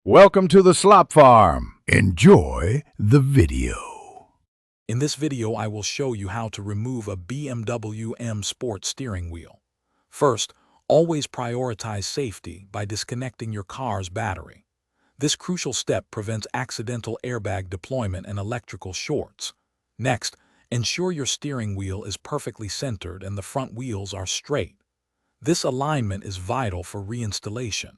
Welcome to the Slop Farm. Enjoy the video. In this video, I will show you how to remove a BMW M Sport steering wheel. First, always prioritize safety by disconnecting your car's battery. This crucial step prevents accidental airbag deployment and electrical shorts. Next, ensure your steering wheel is perfectly centered and the front wheels are straight. This alignment is vital for reinstallation.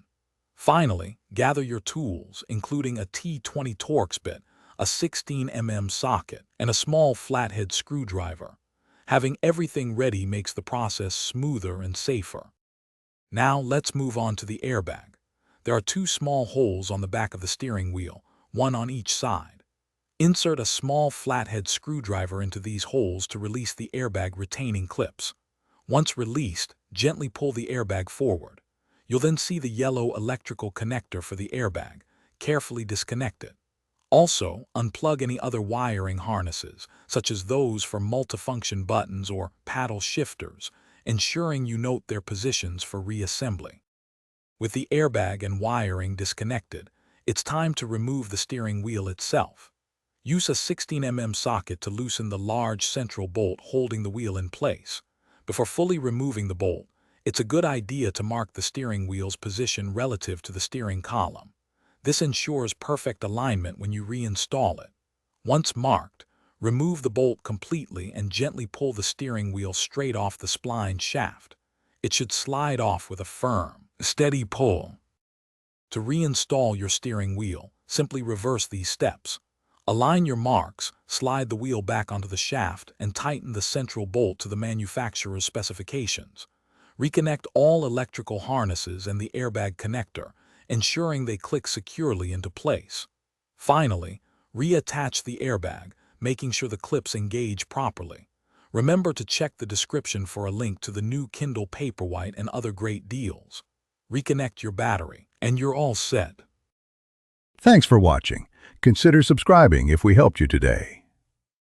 Finally, gather your tools, including a T20 Torx bit, a 16 mm socket, and a small flathead screwdriver. Having everything ready makes the process smoother and safer. Now let's move on to the airbag. There are two small holes on the back of the steering wheel, one on each side. Insert a small flathead screwdriver into these holes to release the airbag retaining clips. Once released, gently pull the airbag forward. You'll then see the yellow electrical connector for the airbag. Carefully disconnect it. Also, unplug any other wiring harnesses, such as those for multifunction buttons or paddle shifters, ensuring you note their positions for reassembly. With the airbag and wiring disconnected, it's time to remove the steering wheel itself. Use a 16 mm socket to loosen the large central bolt holding the wheel in place. Before fully removing the bolt, it's a good idea to mark the steering wheel's position relative to the steering column. This ensures perfect alignment when you reinstall it. Once marked, remove the bolt completely and gently pull the steering wheel straight off the spline shaft. It should slide off with a firm, steady pull. To reinstall your steering wheel, simply reverse these steps. Align your marks, slide the wheel back onto the shaft, and tighten the central bolt to the manufacturer's specifications. Reconnect all electrical harnesses and the airbag connector, ensuring they click securely into place. Finally, reattach the airbag, making sure the clips engage properly. Remember to check the description for a link to the new Kindle Paperwhite and other great deals. Reconnect your battery, and you're all set. Thanks for watching. Consider subscribing if we helped you today.